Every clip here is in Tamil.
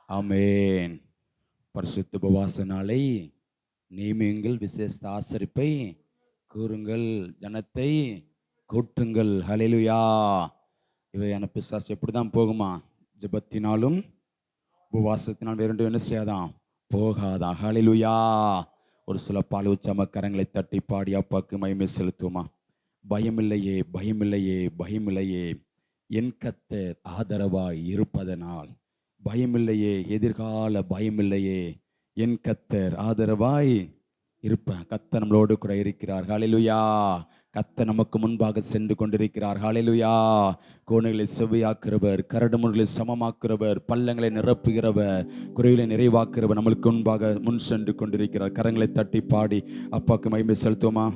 ஆமென். பரிசுத்த உபவாச நாளை நியமியுங்கள், விசேஷ ஆசரிப்பை கூறுங்கள், ஜனத்தை கூட்டுங்கள். ஹல்லேலூயா. இவையான பிசாசு எப்படிதான் போகுமா? ஜெபத்தினாலும் உபவாசத்தினால் வேறு என்ன செய்யாதான் போகாதா? ஹல்லேலூயா. ஒரு சில பால் உச்சம கரங்களை தட்டி பாடி அப்பாக்கு மகிமை செலுத்துவோமா? பயமில்லையே, பயமில்லையே, பயமில்லையே, என் கர்த்தர் ஆதரவாய் இருப்பதனால். பயமில்லையே, எதிர்கால பயமில்லையே, என் கர்த்தர் ஆதரவாய் கர்த்தர் நம்மளோடு கூட இருக்கிறார். ஹல்லேலூயா. கர்த்தர் நமக்கு முன்பாக சென்று கொண்டிருக்கிறார். ஹல்லேலூயா. கோணைகளை செவ்வையாக்குறவர், கரடுமுறைகளை சமமாக்குறவர், பள்ளங்களை நிரப்புகிறவர், குறைகளை நிறைவாக்குறவர் நம்மளுக்கு முன்பாக முன் சென்று கொண்டிருக்கிறார். கரங்களை தட்டி பாடி அப்பாக்கு மகிமை செலுத்துவோமா?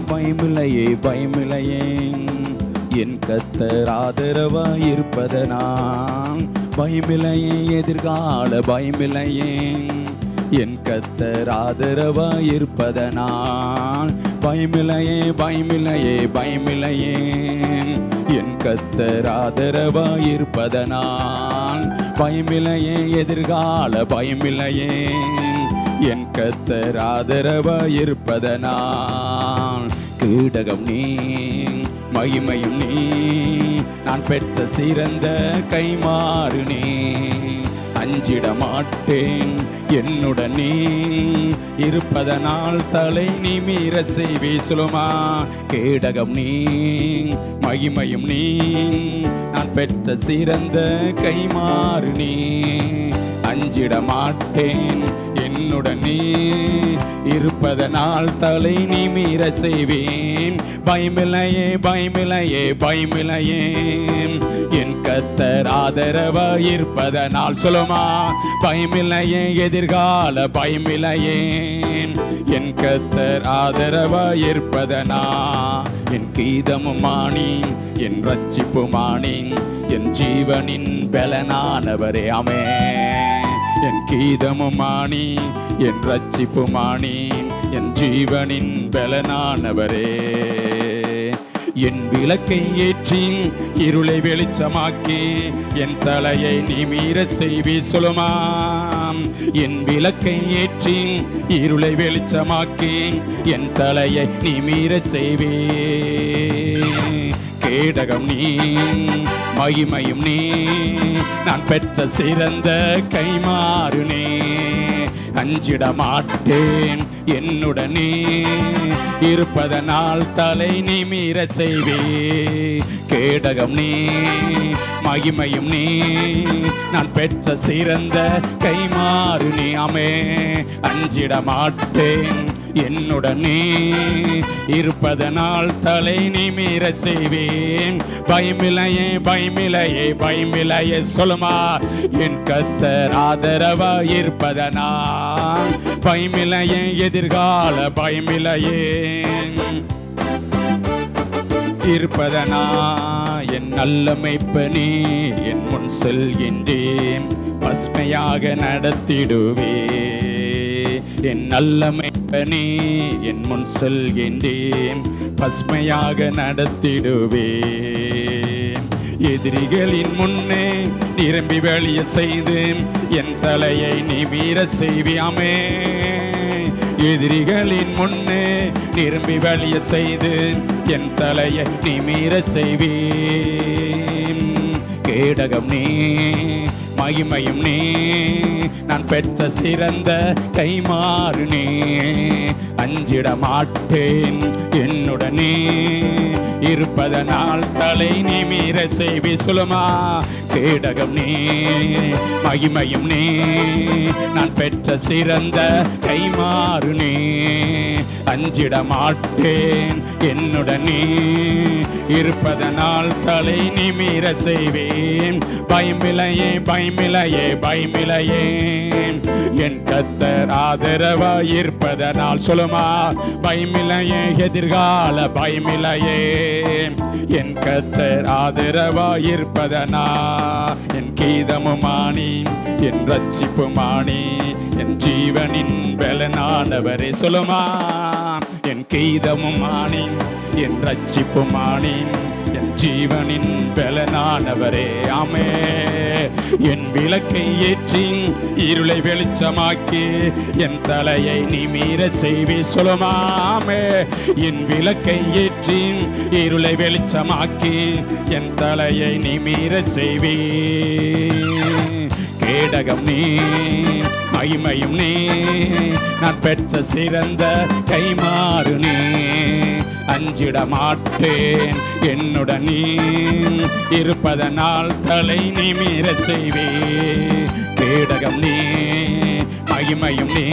பயமில்லையே, பயமில்லையே, என் கர்த்தர் ஆதரவாய் இருப்பதனால். பயமில்லையே, எதிர்கால பயமில்லையே, என் கர்த்தர் ஆதரவாய் இருப்பதனால். பயமில்லையே, பயமில்லையே, பயமில்லையே, என் கர்த்தர் ஆதரவாய் இருப்பதனால். பயமில்லையே, எதிர்கால பயமில்லையே, என் கர்த்தர் ஆதரவாய் இருப்பதனால். கீடகம் நீ, மகிமையும் நீ, நான் பெற்ற சிறந்த கைமாறு நீ. அஞ்சிட மாட்டேன், என்னுடன் நீ இருப்பதனால் தலை நிமிர செய்வே. சொல்லுமா? கேடகம் நீ, மகிமையும் நீ, நான் பெற்ற சிறந்த கைமாறு நீ. அஞ்சிட மாட்டேன், என்னுடன் நீ இருப்பதனால் தலை நிமிர செய்வேன். பயமில்லையே, பயமில்லையே, பயமில்லையே, என் கர்த்தர் ஆதரவாய் இருப்பதனால். சொல்லுமா? பயமில்லையே, எதிர்கால பயமில்லையே, என் கர்த்தர் ஆதரவாய் இருப்பதனால். என் கீதமுமானி, என் ரட்சிப்புமானி, என் ஜீவனின் பலனானவரே. ஆமென். என் கீதமுமானி, என் ரட்சிப்புமானி, என் ஜீவனின் பலனானவரே. என் விளக்கை ஏற்றி இருளை வெளிச்சமாக்கி, என் தலையை நிமிர செய்வே. சொல்லுமா? என் விளக்கை ஏற்றி இருளை வெளிச்சமாக்கி, என் தலையை நிமிர செய்வே. கேடகம் நீ, மகிமையும் நீ, நான் பெற்ற சிறந்த கைமாறு நீ. அஞ்சிட மாட்டேன், என்னுடனே இருப்பதனால் தலை நிமிர செய்வே. கேடகம் நீ, மகிமையும் நீ, நான் பெற்ற சிறந்த கைமாறு நீ. ஆமே. அஞ்சிட மாட்டேன், என்னுடனே இருப்பதனால் தலை நிமிர செய்வேன். பயமில்லையே, பயமில்லையே, பயமில்லையே. சொல்லுமா? என் கர்த்தர் ஆதரவாய் இருப்பதனால். பயமில்லையே, எதிர்கால பயமில்லையே இருப்பதனா. என் நல்ல மெய்ப்பனே, என் முன் செல்கின்றேன், பசுமையாக நடத்திடுவே. என் நல்ல மெய்ப்பனே, என் முன் செல்கின்றேன், பசுமையாக நடத்திடுவே. எதிரிகளின் முன்னே நிரம்பி வெளிய செய்து, என் தலையை நிமிர செய்வியாமே. எதிரிகளின் முன்னே நிரம்பி வெளிய செய்து, என் தலையை நிமிர செய்வேன். கேடகம் நீ, மகிமையும் நீ, நான் பெற்ற சிறந்த கைமாறு நீ. அஞ்சிட மாட்டேன், என்னுடனே இருப்பதனால் தலை நிமிர செய்வி. சொல்லுமா? கேடகம் நீ, மகிமையும் நீ, நான் பெற்ற சிறந்த கைமாறு நீ. அஞ்சிட மாட்டேன், என்னுடனே இருப்பதனால் தலை நிமிர செய்வேன். பயமில்லையே பயமில்லையே பயமில்லையே, என் கர்த்தர் ஆதரவாய் இருப்பதனால். சொல்லுமா, பயமில்லையே எதிர்கால பயமில்லையே, என் கர்த்தர் ஆதரவாய் இருப்பதனால். என் கீதமுமானி என் ரட்சிப்புமானி என் ஜீவனின் பலனானவரே. சொல்லுமா, என் கீதமுமானி என் ரட்சிப்புமானி என் ஜீவனின் பலனானவரே. ஆமே, என் விளக்கை ஏற்றி இருளை வெளிச்சமாக்கி என் தலையை நிமிர செய்வே. சொல்லுமாமே, என் விளக்கை ஏற்றி இருளை வெளிச்சமாக்கி என் தலையை நிமிர செய்வே. கேடகம் நீ மகிமையும் நீ, நான் பெற்ற சிறந்த கைமாறு நீ. அஞ்சிட மாட்டேன் என்னுடன் நீ இருப்பதனால் தலை நிமிர செய்வே. கேடகம் நீ மகிமையும் நீ,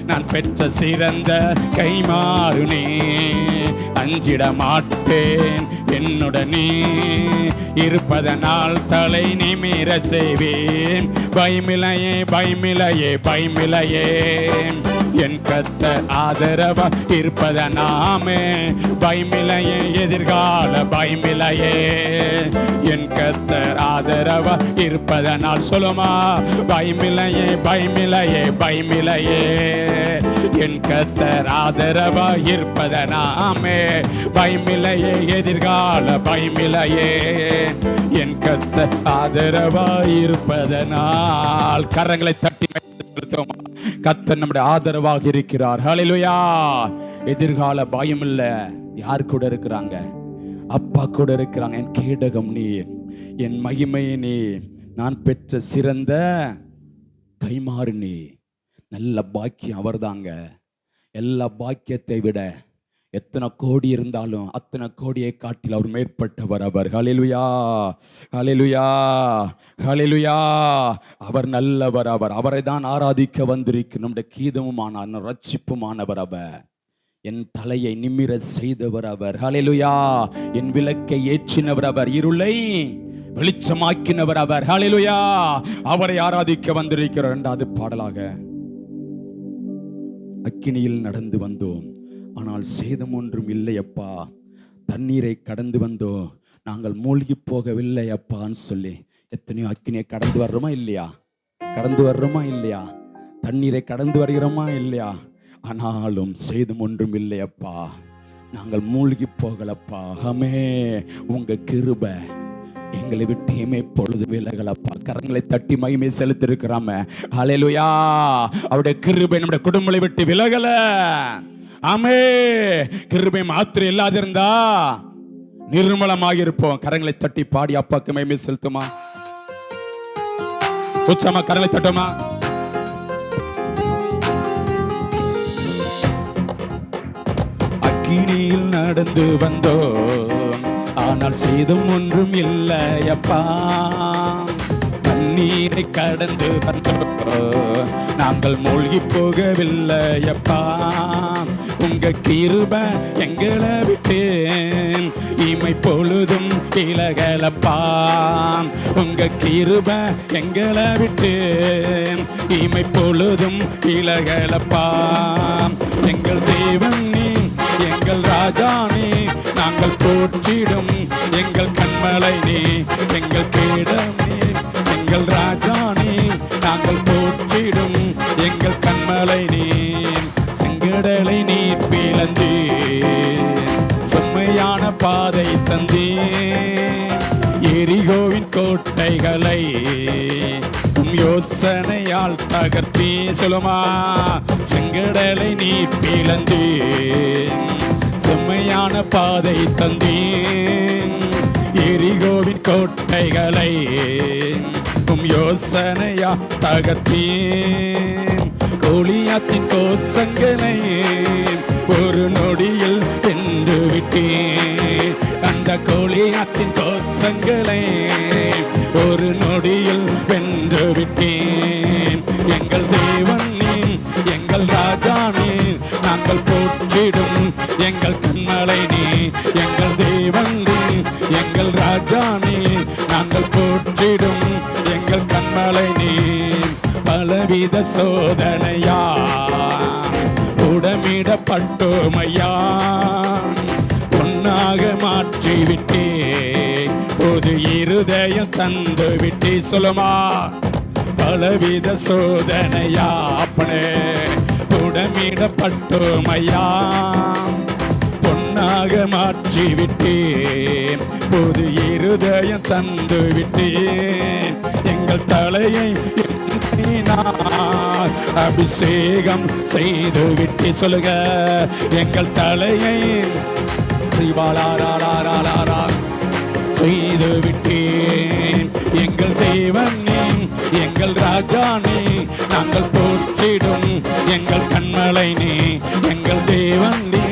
நான் பெற்ற சிறந்த கைமாறு நீ. அஞ்சிட மாட்டேன் என்னுடன் நீ இருப்பதனால் தலை நிமிர செய்வேன். பயமில்லையே பயமில்லையே பயமில்லையே, என் கர்த்தர் ஆதரவா இருப்பதனாமே. பயமில்லையே எதிர்கால பயமில்லையே, என் கர்த்தர் ஆதரவா இருப்பதனால். சொல்லுமா, பயமில்லையே பயமில்லையே பயமில்லையே, என் கர்த்தர் ஆதரவா இருப்பதனாமே. பயமில்லையே எதிர்கால பயமில்லையே, என் கர்த்தர் ஆதரவா இருப்பதனால். கரங்களை தட்டி கர்த்தர் நம்முடைய ஆதரவாக இருக்கிறார். ஹல்லேலூயா. எதிர்கால பயம் இல்ல. யார் கூட இருக்கிறாங்க? அப்பா கூட இருக்கிறாங்க. என் கேடகம் நீர், என் மகிமை நீர், நான் பெற்ற சிறந்த கைமாறு நீர். நல்ல பாக்கியம் அவர் தாங்க. எல்லா பாக்கியத்தை விட எத்தனை கோடி இருந்தாலும் அத்தனை கோடியை காட்டில் அவர் மேற்பட்டவர் அவர். ஹல்லேலூயா ஹல்லேலூயா ஹல்லேலூயா. அவர் நல்லவர். அவரை தான் ஆராதிக்க வந்திருக்க நம்முடைய கீதமுமான ரட்சிப்புமானவர் அவர். என் தலையை நிமிர செய்தவர் அவர். ஹல்லேலூயா. என் விளக்கை ஏற்றினவர் அவர். இருளை வெளிச்சமாக்கினவர் அவர். ஹல்லேலூயா. அவரை ஆராதிக்க வந்திருக்கிற இரண்டாவது பாடலாக, அக்கினியில் நடந்து வந்தோம் ஆனால் சேதம் ஒன்றும் இல்லை அப்பா. தண்ணீரை கடந்து வந்தோம், நாங்கள் மூழ்கி போகவில்லை அப்பான்னு சொல்லி. எத்தனையோ அக்கினியை கடந்து வர்றோமா இல்லையா? கடந்து வர்றோமா இல்லையா? தண்ணீரை கடந்து வருகிறோமா இல்லையா? ஆனாலும் சேதம் ஒன்றும் இல்லை அப்பா, நாங்கள் மூழ்கி போகலப்பா. ஆமே, உங்க கிருபை எங்களை விட்டு பொழுது விலகலப்பா. கரங்களை தட்டி மகிமை செலுத்திருக்கிறாம. ஹல்லேலூயா. அவருடைய கிருபை நம்முடைய குடும்பங்களை விட்டு விலகல. ஆமே, கிருபை மாத்திரம் இல்லாதிருந்தா நிர்மலமாக இருப்போம். கரங்களை தட்டி பாடி அப்பாக்கு மகிமை செலுத்துமா. உச்சமா கரங்களை தட்டுமா. அக்கினியில் நடந்து வந்தோம் ஆனால் சேதம் ஒன்றும் இல்லையப்பா. தண்ணீரை கடந்து வந்தோம், நாங்கள் மூழ்கி போகவில்லையப்பா. உங்க கிருபை எங்களை விட்டேன் இமை பொழுதும் விலகலப்பா. உங்க கிருபை எங்களை விட்டேன் இமை பொழுதும் விலகலப்பா. எங்கள் தேவன் நீ, எங்கள் ராஜா நீ, நாங்கள் போற்றிடும் எங்கள் கண்மலை நீ. எங்கள் கேடம் நீ, எங்கள் ராஜா நீ, நாங்கள் போற்றிடும் எங்கள் கண்மலை நீ. செங்கடலை நீர் பிளந்தீர், செம்மையான பாதை தந்தீர். எரிகோவின் கோட்டைகளை யோசனையால் தகர்த்தீ. சொல்லுமா, செங்கடலை நீர் பிளந்தீர், செம்மையான பாதை தந்தீர். எரிகோவின் கோட்டைகளை யோசனையா தகர்த்தீர். கோலியாத்தின் கோசங்களை ஒரு நொடியில் வென்று விட்டீர். அந்த கோலியாத்தின் கோசங்களை ஒரு நொடியில் வென்று விட்டேன். எங்கள் தேவன் நீ, எங்கள் ராஜா நீ, நாங்கள் போற்றிடும் எங்கள் கண்மலை நீ. எங்கள் தேவன் நீ, எங்கள் ராஜா நீ, நாங்கள் போற்றிடும் எங்கள் கண்மலை நீ. பலவித சோதனையா உடமிடப்பட்டோமையா, பொன்னாக மாற்றிவிட்டே, புது இருதயம் தந்து விட்டே. சொல்லுமா, பலவித சோதனையா அப்பனே உடமிடப்பட்டோமையா, பொன்னாக மாற்றிவிட்டேன், புது இருதயம் தந்து விட்டேன். எங்கள் தலையை அபிஷேகம் செய்து விட்டு. சொல்லுங்க, எங்கள் தலையை செய்து விட்டேன். எங்கள் தேவன் நீ, எங்கள் ராஜா நீ, நாங்கள் போற்றிடும் எங்கள் கண்மலை நீ. எங்கள் தேவன் நீ,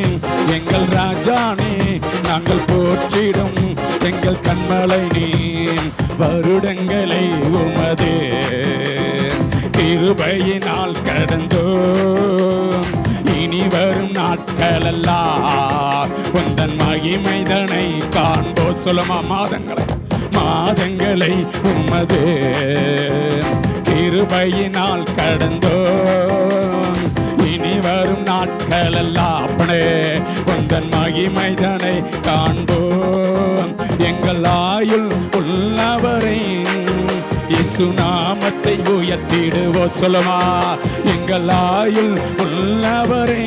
எங்கள் ராஜா நீ, நாங்கள் போற்றிடும் எங்கள் கண்மலை நீ. வருடங்களை உமது கிருபையினால் கடந்தோம், இனி வரும் நாட்களெல்லாம் உந்தன் மகிமைதனை காண்போ. சொல்லுமா, மாதங்களை உமது கிருபையினால் கடந்தோம், இனி வரும் நாட்களெல்லாம் அப்பனே உந்தன் மகிமைதனை காண்போம். எங்கள் ஆயுள் உள்ளவரை இயேசு நாமத்தை உயர்த்திடுவோ. சொல்லுமா, எங்கள் ஆயுள் உள்ளவரே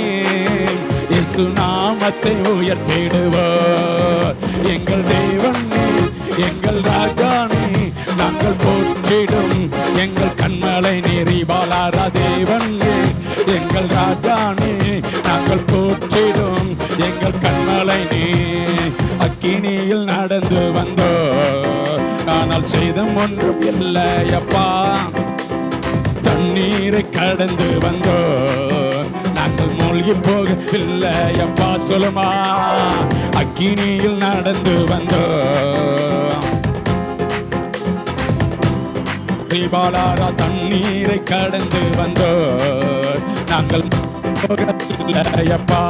இயேசு நாமத்தை உயர்த்திடுவோ. எங்கள் தேவன் நீ, எங்கள் ராஜா நீ, நாங்கள் போற்றிடும் எங்கள் கண்மலை நீரி. பாலாரா தேவன் நீ, எங்கள் ராஜா நீ, நாங்கள் போற்றிடும் எங்கள் கண்மலை நீ. அக்கினியில் நடந்து வந்தோ, ஆனால் சேதம் ஒன்றும் இல்லையப்பா. தண்ணீரை கடந்து வந்தோ, நாங்கள் மூழ்கி போகவில்லையப்பா. சொல்லுமா, அக்கினியில் நடந்து வந்தோ, தீபாலாரா தண்ணீரை கடந்து வந்தோ, நாங்கள் போகவில்லையப்பா.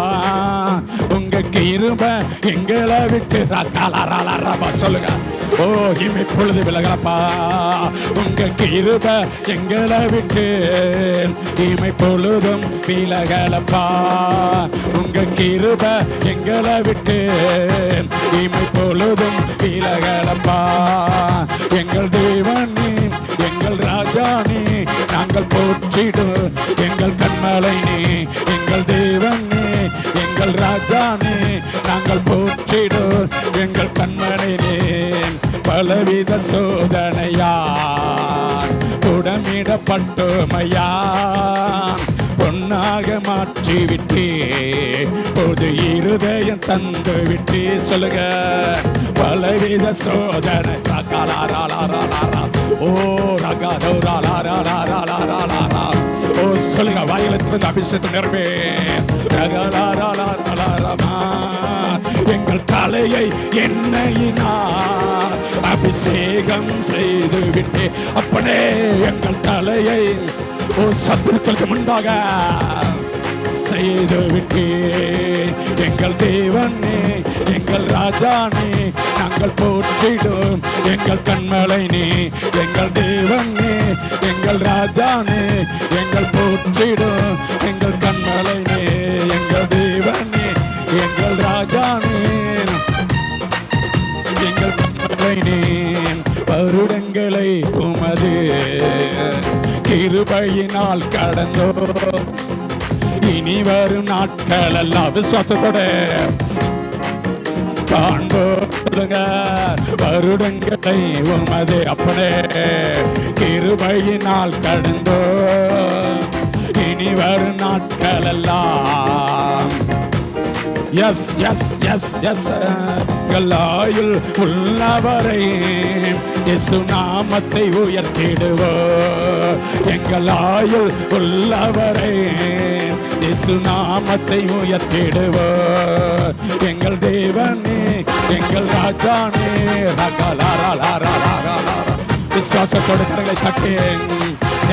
உங்க கிருபை எங்களை விட்டு சொல்லுங்க. ஓ, இமை பொழுது விலகலப்பா. உங்க கிருபை எங்களை விட்டு இமை பொழுதும் விலகலப்பா. உங்க கிருபை எங்களை விட்டு இமை பொழுதும் விலகலப்பா. எங்கள் தேவன் நீ, எங்கள் ராஜா நீ, நாங்கள் போற்றிடும் எங்கள் கண்மலை நீ. எங்கள் தேவன் நீ, எங்கள் ராஜா நீ, நாங்கள் போற்றிடும் எங்கள் கண்மலை நீ. பலவித சோதனையா உடமிடப்பட்டோமையா, பொன்னாக மாற்றிவிட்டே, புது இருதயம் தந்து விட்டே. சொல்லுங்க, பலவித சோதனை. ஓ ஓ சொல்லுங்க, வாயிலத்திலிருந்து அபிஷேகத்தை நிரம்பே. எங்கள் தலையை எண்ணெயினால் அபிஷேகம் செய்து விட்டே. அப்பனே, எங்கள் தலையை ஓ சத்துருக்களுக்கு முன்பாக செய்து விட்டே. எங்கள் தேவனே, எங்கள் ராஜானே, நாங்கள் போற்றிடும் எங்கள் கண்மலை நீ. எங்கள் தேவனே, எங்கள் ராஜானே, எங்கள் போற்றிடும் எங்கள் கண்மலை நீ. எங்கள் தேவனே, எங்கள் ராஜானே, எங்கள் கண்மலை நீ. வருடங்களை உமது கிருபையினால் கடந்தோ, இனி வரும் நாட்கள் எல்லாம் விசுவாசத்தோட காண்போங்க. வருடங்களை உமது அப்பனே கிருபையினால் கடந்தோ, இனி வரும் நாட்கள் எல்லாம் எஸ் எஸ் எஸ் எஸ் ஆயுள் உள்ளவரை இயேசு நாமத்தை உயர்த்திடுவோ. எங்கள் ஆயுள் உள்ளவரை இயேசு நாமத்தை உயர்த்திடுவோ. எங்கள் தேவனே, எங்கள் ராஜானே, விசுவாசத்தோடு கரங்களை தட்டி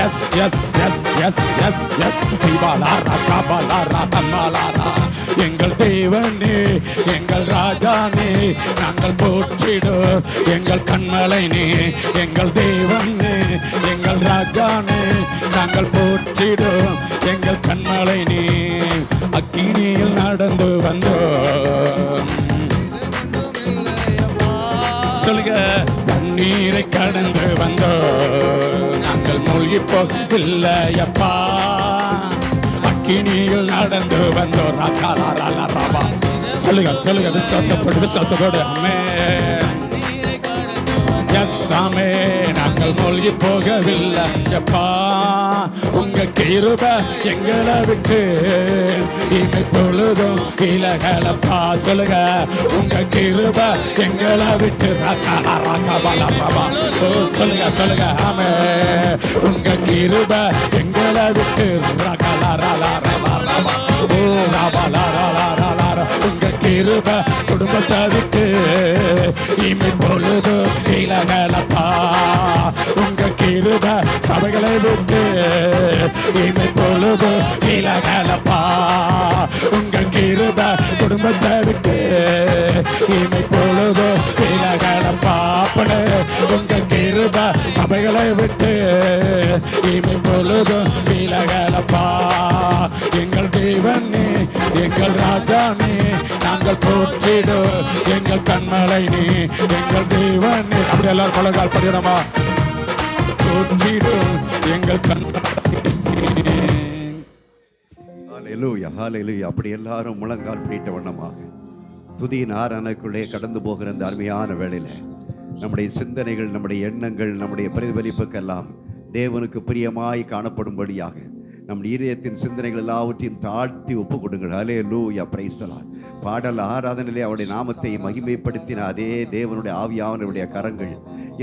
எஸ் எஸ் எஸ் எஸ் எஸ் எஸ் திபாலாரா கபாலாரா கமாலாரா. எங்கள் தேவனே எங்கள் ராஜானே நாங்கள் போற்றிடும் எங்கள் கண்மலை நீ. எங்கள் தேவனே எங்கள் ராஜானே நாங்கள் போற்றிடும் எங்கள் கண்மலை நீ. அக்கினியில் நடந்து வந்தோம் சொல்லுங்க. தண்ணீரை கடந்து வந்தோம் நாங்கள் மூழ்கி போகவில்லையப்பா. அக்கினியில் நடந்து வந்தோம். சொல்லுங்க சொல்லுங்க விசுவாசத்தோடு விசுவாசத்தோடு அம்மே. சாமே நாங்கள் மூழ்கி போகவில்லையப்பா. உங்க கிருபை எங்களை விட்டு இமை பொழுதும் விலகலப்பா. சொல்லுங்க உங்க கிருபை எங்களை விட்டு சொல்லுங்க சொல்லுங்க ஆமே. உங்க கிருபை எங்களை விட்டு உங்க கிருபை குடும்பத்தை விட்டு இமை பொழுது விலகலப்பா. உங்க கிருபை சபைகளை விட்டு இமை பொழுது விலகலப்பா. உங்க கிருபை குடும்பத்தை விட்டு இமை பொழுது விலகலப்பா. உங்க கிருபை சபைகளை விட்டு இமை பொழுது விலகலப்பா. எங்கள் தேவனே எங்கள் ராஜானே நாங்கள் போற்றிடும் எங்கள் கண்மலை நீ. எங்கள் தேவனே அப்படி எல்லாரும் பழகால் படிக்கணுமா? போற்றிடும் எங்கள் கண்மலை. ஹல்லேலூயா ஹல்லேலூயா. அப்படி எல்லாரும் முழங்கால் பிடித்த வண்ணமாக துதியின் ஆராதனைக்குள்ளே கடந்து போகிற அந்த அருமையான வேளையில நம்முடைய சிந்தனைகள் நம்முடைய எண்ணங்கள் நம்முடைய பிரதிபலிப்புக்கெல்லாம் தேவனுக்கு பிரியமாய் காணப்படும்படியாக நம் இதயத்தின் சிந்தனைகள் எல்லாவற்றையும் தாழ்த்தி ஒப்பு கொடுங்கள். ஹல்லேலூயா பிரைஸ் தி லார்ட். பாடல் ஆராதனையிலே அவருடைய நாமத்தை மகிமைப்படுத்தின அதே தேவனுடைய ஆவியானவருடைய கரங்கள்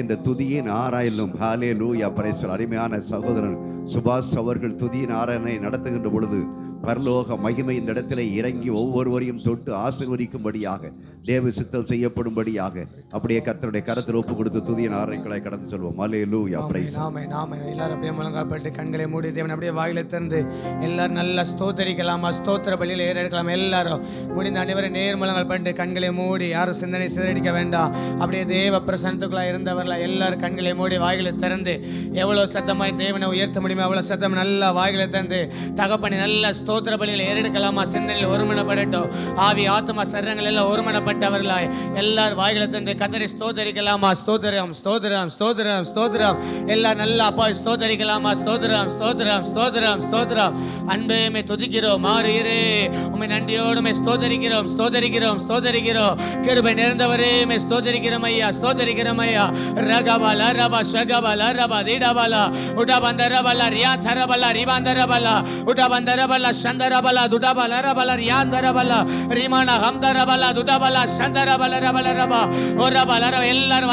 இந்த துதியின் ஆராயிலும். ஹல்லேலூயா பிரைஸ் தி லார்ட். அருமையான சகோதரன் சுபாஷ் அவர்கள் துதியின் ஆராதனை நடத்துகின்ற பொழுது பரலோக மகிமை இந்த இடத்திலே இறங்கி ஒவ்வொருவரையும் தொட்டு ஆசீர்வதிக்கும்படியாக தேவ சித்தம் செய்யப்படும்படியாக அப்படியே கர்த்தருடைய கரத்தில் ஒப்பு கொடுத்து துதியின் ஆராதனைகளை கடந்து சொல்வோம். ஹல்லேலூயா பிரைஸ். நாம எல்லாரும் அப்படியே முழங்கால்பட்டு கண்களை மூடி தேவன் அப்படியே வாயில திறந்து எல்லாரும் நல்லா ஸ்தோத்தரிக்கலாமா? ஸ்தோத்திர பலியில் ஏறெடுக்கலாம். எல்லாரும் முடிந்த அனைவரும் நேர் முழங்கால் பண்ணிட்டு கண்களை மூடி, யாரும் சிந்தனை சிதறடிக்க வேண்டாம். அப்படியே தேவ பிரசன்னத்துக்குள்ளா இருந்தவர்களா எல்லாரும் கண்களை மூடி வாயில திறந்து எவ்வளவு சத்தமாய் தேவனை உயர்த்த முடியுமோ அவ்வளவு சத்தம் நல்லா வாயில திறந்து தகப்பனை நல்ல ஸ்தோத்திர பலியில் ஏறெடுக்கலாமா? சிந்தனையில் ஒருமனப்படட்டும். ஆவி ஆத்மா சரீரங்கள் எல்லாம் ஒருமனப்பட்டவர்களாய் எல்லாரும் வாயில திறந்து கர்த்தரை ஸ்தோத்தரிக்கலாமா? ஸ்தோத்திரம் ஸ்தோத்திரம் ஸ்தோத்திரம் ஸ்தோத்திரம். எல்லாரும் நல்லா அப்பா ஸ்தோத்தரிக்கலாமா? ஸ்தோத்திரம் ஸ்தோத்திரம் ஸ்தோத்திரம் ஸ்தோத்திரம். அன்பேமே துதிக்கிறோம். மாறீரே உம்மை நன்றியோடு ஸ்தோத்தரிக்கிறோம் ஸ்தோத்தரிக்கிறோம் ஸ்தோத்தரிக்கிறோம். கிருபை நிறைந்தவரே மே ஸ்தோத்தரிக்கிறோம் ஐயா ஸ்தோத்தரிக்கிறோம் ஐயா. ரகபால ரபா ஷகபால ரபா தீடபால உடபந்தரபல ரியா தரபல ரிவாந்தரபல உடபந்தரபல சந்தரபல துடபல ரபல ரியாந்தரபல ரிமானா ஹம்தரபல துடபல சந்தரபல ரபல ரபா ஒரபல ரப. எல்லாரும்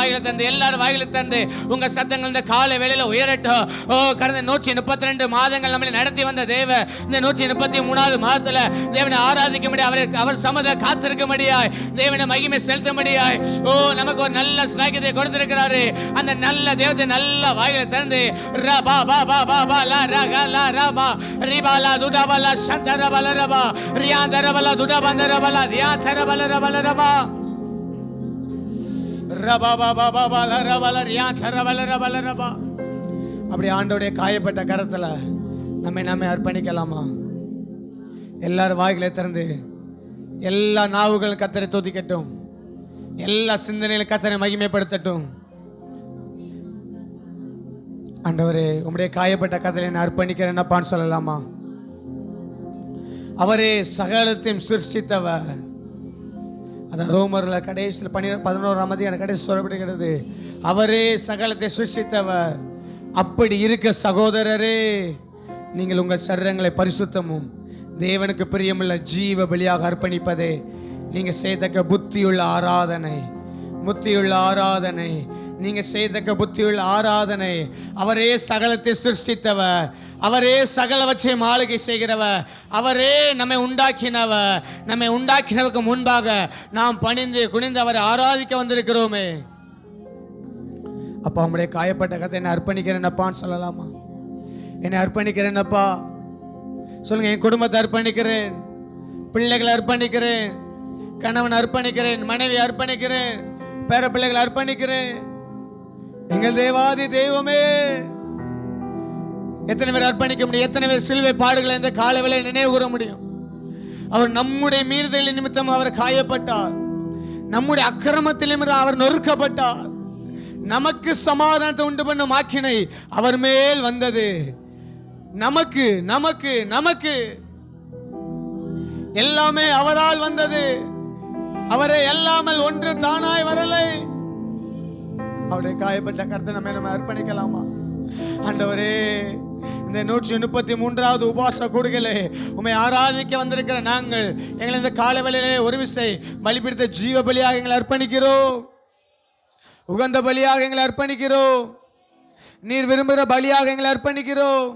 வாயில தந்து உங்க சத்தங்கள் இந்த காலை வேளையில உயரட்டும். ஓ கடந்த 132 மாதங்கள் நம்மளை நடத்தி வந்த தேவ இந்த 133வது மாதத்துல தேவனை ஆராதிக்க முடியாது. அவர் சமத காத்திருக்க முடியாய் தேவனை மகிமை செலுத்த முடியாய். ஓ நமக்கு ஒரு நல்ல ஸ்லாகியத்தை கொடுத்திருக்கிறாரு. அந்த நல்ல தேவத்தை நல்ல வாயில திறந்து ரபா பா பா பா பா லா ரகா லா ரபா ரிபாலா துடபல சந்தரபல ரபா ரியாந்தரபல துடபந்தரபல தியாதரபல ரபல ரபா ரபா பா பா பா பா லா ரபல ரியாந்தரபல ரபல ரபா. அப்படி ஆண்டவருடைய காயப்பட்ட கரத்துல நம்மை அர்ப்பணிக்கலாமா? எல்லாரும் வாய்களை திறந்து எல்லா நாவுகள் கர்த்தரை துதிக்கட்டும். எல்லா சிந்தனையிலும் கர்த்தரை மகிமைப்படுத்தட்டும். ஆண்டவரே உம்முடைய காயப்பட்ட கர்த்தரை நான் அர்ப்பணிக்கிறேன்னப்பான்னு சொல்லலாமா? அவரே சகலத்தையும் சிருஷ்டித்தவர். அதான் ரோமர்ல கடைசியில் 11ஆம் அதிகாரம் கடைசி சொல்லப்படுகிறது. அவரே சகலத்தை சிருஷ்டித்தவர். அப்படி இருக்க சகோதரரே நீங்கள் உங்கள் சரீரங்களை பரிசுத்தமும் தேவனுக்கு பிரியமுள்ள ஜீவ பலியாக அர்ப்பணிப்பதே நீங்க செய்தக்க புத்தியுள்ள ஆராதனை. புத்தியுள்ள ஆராதனை நீங்க செய்தக்க புத்தியுள்ள ஆராதனை. அவரே சகலத்தை சிருஷ்டித்தவர். அவரே சகலவற்றையும் ஆளுகை செய்கிறவர். அவரே நம்மை உண்டாக்கினவர். நம்மை உண்டாக்கினவருக்கு முன்பாக நாம் பணிந்து குனிந்து அவரை ஆராதிக்க வந்திருக்கிறோமே. அப்பா உம்முடைய காயப்பட்ட கத்தை நான் அர்ப்பணிக்கிறேன் அப்பான்னு சொல்லலாமா? என்னை அர்ப்பணிக்கிறேன் அப்பா. சொல்லுங்க, என் குடும்பத்தை அர்ப்பணிக்கிறேன், பிள்ளைகளை அர்ப்பணிக்கிறேன், கணவன் அர்ப்பணிக்கிறேன், மனைவி அர்ப்பணிக்கிறேன், பேர பிள்ளைகளை அர்ப்பணிக்கிறேன். எங்கள் தேவாதி தெய்வமே, எத்தனை பேர் அர்ப்பணிக்க முடியும்? எத்தனை பேர் சிலுவை பாடுகளை இந்த காலவேளை நினைவு கூற முடியும்? அவர் நம்முடைய மீறுதலின் நிமித்தம் அவர் காயப்பட்டார், நம்முடைய அக்கிரமத்தில் நிமித்தம் அவர் நொறுக்கப்பட்டார். நமக்கு சமாதானத்தை உண்டு பண்ணும் ஆக்கினை அவர் மேல் வந்தது. நமக்கு நமக்கு நமக்கு எல்லாமே அவரால் வந்தது. அவரை எல்லாமல் ஒன்று தானாய் வரலை. அவருடைய காயப்பட்ட கருத்தை நம்ம அர்ப்பணிக்கலாமா? ஆண்டவரே, இந்த 133வது உபவாச கூடுகளே உம்மை ஆராதிக்க வந்திருக்கிற நாங்கள் எங்களை இந்த காலவேளையிலே ஒரு விசை பலிபிடித்த ஜீவ பலியாக எங்களை அர்ப்பணிக்கிறோம். உகந்த பலியாக எங்களை அர்ப்பணிக்கிறோம். நீர் விரும்புகிற பலியாக எங்களை அர்ப்பணிக்கிறோம்.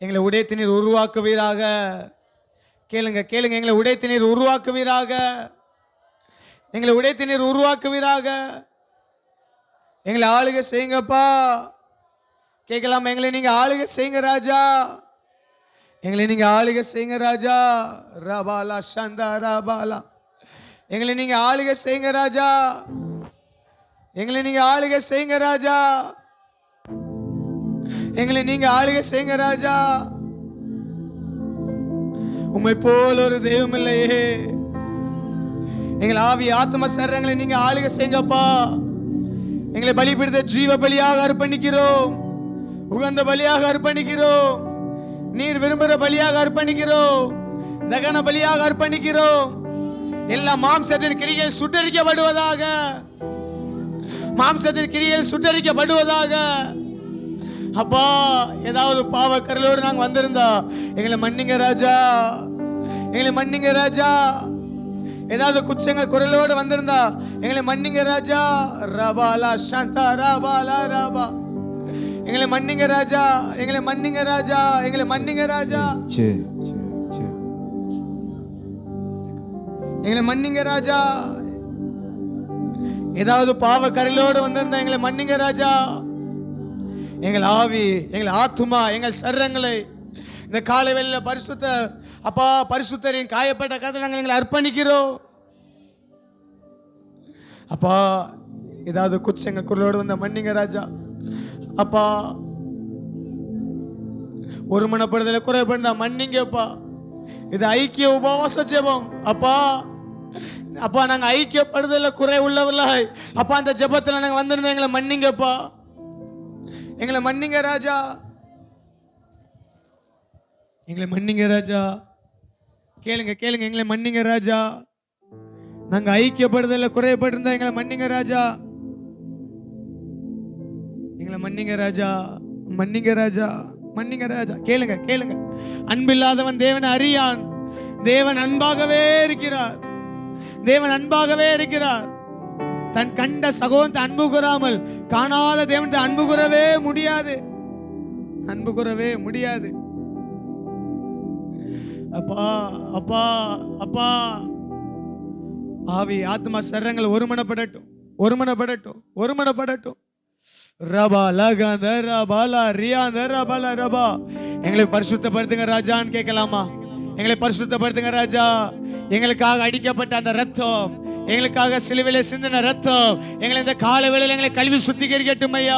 எங்களை உடைத்து நீர் உருவாக்குவீராக. கேளுங்க கேளுங்க, எங்களை உடைத்து நீர் உருவாக்குவீராக. எங்களை உடைத்து நீர் உருவாக்குவீராக. எங்களை ஆளுகை செய்யுங்கப்பா. கேட்கலாமா? எங்களை நீங்க ஆளுகை செய்யுங்க ராஜா. எங்களை நீங்க ஆளுகை செய்யுங்க ராஜா. ரபாலா சந்தா ரபாலா. எங்களை நீங்க ஆளுகை செய்யுங்க ராஜா. எங்களை நீங்க ஆளுகை செய்யுங்க ராஜா. எங்களை நீங்க ஆளுகை செய்யுங்க ராஜா. உம்மை போல ஒரு தெய்வம் இல்லையே. எங்களை ஆவி ஆத்ம சரீரங்களை நீங்க ஆளுகை செய்யுங்கப்பா. எங்களை பலிபிடித்த ஜீவ பலியாக அர்ப்பணிக்கிறோம். உகந்த பலியாக அர்ப்பணிக்கிறோம். நீர் விரும்புகிற பலியாக அர்ப்பணிக்கிறோம். தகன பலியாக அர்ப்பணிக்கிறோம். எல்லா மாம்சத்தின் கிரிகள் சுட்டரிக்கப்படுவதாக. மாம்சத்தின் கிரிகள் சுட்டரிக்கப்படுவதாக. அப்பா, ஏதாவது பாவக்கரலோடு நாங்கள் வந்திருந்தா எங்களை மன்னிங்க ராஜா. எங்களை மன்னிங்க ராஜா. ஏதாவது குச்சங்கள் குரலோடு வந்திருந்தா எங்களை மன்னிங்க ராஜா. ரபாலா சாந்தா ரபாலா ரபா. எங்களை மன்னிங்க ராஜா. எங்களை மன்னிங்க ராஜா. எங்களை மன்னிங்க ராஜா. எங்களை மன்னிங்க ராஜா. ஏதாவது பாவ கரையிலோடு வந்திருந்தா எங்களை மன்னிங்க ராஜா. எங்கள் ஆவி, எங்கள் ஆத்துமா, எங்கள் சரீரங்களை இந்த காலவேளையில பரிசுத்த அப்பா பரிசுத்தரின் காயப்பட்ட கதை நாங்கள் எங்களை அர்ப்பணிக்கிறோம். அப்பா, ஏதாவது குச்சங்கள் குரலோடு வந்த மன்னிங்க ராஜா. அப்பா, ஒரு மனப்படுதல குறைபடுதா மன்னிங்கப்பா. இது ஐக்கிய உபவாச ஜெபம். அப்பா அப்பா, நாங்க ஐக்கியப்படுதல குறை உள்ளவர்களாய் அப்பா அந்த ஜெபத்துல நாங்க வந்திருந்தோம். எங்களை மன்னிங்கப்பா. எங்களை மன்னிங்க ராஜா. எங்களை மன்னிங்க ராஜா. கேளுங்க கேளுங்க, எங்களை மன்னிங்க ராஜா. நாங்க ஐக்கியப்படுதல குறைபட்டிருந்தா எங்களை மன்னிங்க ராஜா. எங்களை மன்னிங்க ராஜா. மன்னிங்க ராஜா. மன்னிங்க ராஜா. கேளுங்க கேளுங்க, அன்பில்லாதவன் தேவனை அறியான். தேவன் அன்பாகவே இருக்கிறார். தேவன் அன்பாகவே இருக்கிறார். தன் கண்ட சகோதரத்தை அன்பு கூறாமல் காணாத தேவன் அன்பு கூறவே முடியாது. அன்பு கூறவே முடியாது. அப்பா அப்பா அப்பா, ஆவி ஆத்மா சரீரங்கள் ஒருமனப்படட்டும், ஒருமனப்படட்டும், ஒருமனப்படட்டும். ரபா லகந்த ரபாலா ரியாந்த ரபாலா ரபா. எங்களை பரிசுத்தப்படுத்துங்க ராஜான்னு கேட்கலாமா? எங்களை பரிசுத்தப்படுத்துங்க ராஜா. எங்களுக்காக அடிக்கப்பட்ட அந்த ரத்தம், எங்களுக்காக சிலுவையிலே சிந்தின ரத்தம் எங்களை இந்த காலவேளையில் எங்களை கழுவி சுத்திகரிக்கட்டும் ஐயா.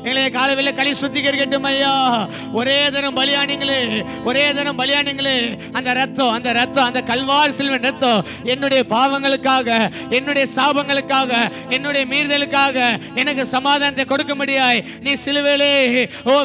எங்களை காலவேளையில் கழுவி சுத்திகரிக்கட்டும் ஐயா. ஒரே தினம் பலியானீங்களே, ஒரே தினம் பலியானீங்களே. அந்த ரத்தம், அந்த ரத்தம், அந்த கல்வாரி சிலுவையின் ரத்தம் என்னுடைய பாவங்களுக்காக, என்னுடைய சாபங்களுக்காக, என்னுடைய மீறுதலுக்காக எனக்கு சமாதானத்தை கொடுக்க முடியாய் நீ சிலுவையிலே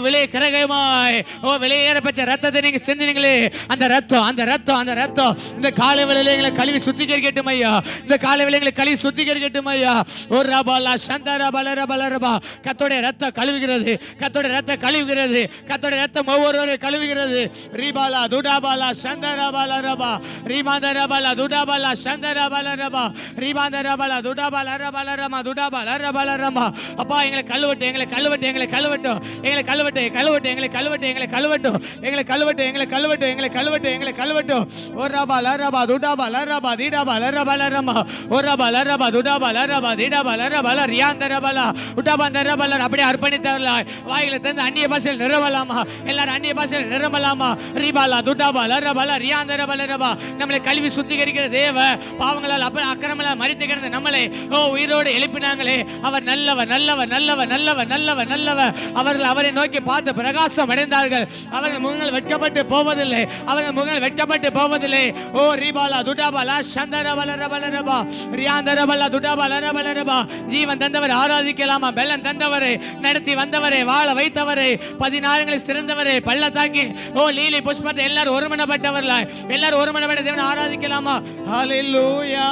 விலை கிரகமாய் விலையேறப்பட்ட ரத்தத்தை நீங்க சிந்தினீங்களே. அந்த ரத்தம், அந்த ரத்தம், அந்த ரத்தம் இந்த காலவேளையில் எங்களை கழுவி சுத்திகரிக்கட்டும் ஐயா. இந்த காலவேளைகளை கழுவி சுத்திகரிக்கட்டும் ஐயா. ஒரு ரபாலா சந்தரா பலர பலரபா. கர்த்தருடைய ரத்தம் கழுவுகிறது, கர்த்தருடைய ரத்தம் கழுவுகிறது, கர்த்தருடைய ரத்தம் ஒவ்வொருவரையும் கழுவுகிறது. ரீபாலா துடாபாலா சந்தரா பலரபா. ரீமாந்தரா பலா துடாபாலா சந்தரா பலரபா. ரீமாந்தரா பலா துடாபாலா ரபலரமா துடாபாலா ரபலரமா. அப்பா, எங்களை கழுவட்டு, எங்களை கழுவட்டு, எங்களை கழுவட்டும், எங்களை கழுவட்டு, கழுவட்டு, எங்களை கழுவட்டு, எங்களை கழுவட்டும், எங்களை கழுவட்டு, எங்களை கழுவட்டு, எங்களை கழுவட்டு, எங்களை கழுவட்டும். ஒரு ரபா லரபா துடாபாலா ரபா தீடாபாலா ரபலரமா. ஒரபல ரப துடபல ரப திடபல ரபல ரியாந்தரபல உடபந்தரபல அப்படியே அர்ப்பணித்தவர்களாய் வாயில தந்து அந்நிய பாஷையில் நிரம்பலாமா? எல்லாரும் அந்நிய பாஷையில் நிரம்பலாமா? ரிபாலா துடபல ரபல ரியாந்தரபல ரபா. நம்மளை கல்வி சுத்திகரிக்கிற தேவ பாவங்களால் அக்கிரமங்களால் மரித்து கிடந்த நம்மளை உயிரோடு எழுப்பினாங்களே, அவர் நல்லவர் நல்லவர் நல்லவர் நல்லவர் நல்லவர் நல்லவர். அவர்கள் அவரை நோக்கி பார்த்து பிரகாசம் அடைந்தார்கள். அவர்கள் முகங்கள் வெட்கப்பட்டு போவதில்லை, அவர்கள் முகங்கள் வெட்கப்பட்டு போவதில்லை. ஓ ரிபாலா துடாபாலா சந்தரபல ரபல ரபா ரியாந்தரபல துடாபால ரபல ரபா. ஜீவன் தந்தவர் ஆராதிக்கலாமா? பெலன் தந்தவரை, நடத்தி வந்தவரை, வாழ வைத்தவரை, 16 சிறந்தவரை, பள்ளத்தாக்கி லீலி புஷ்பத்தை எல்லாரும் ஒருமனப்பட்டவர்களாய் எல்லாரும் ஒருமனப்பட்ட தேவனை ஆராதிக்கலாமா? ஹல்லேலூயா.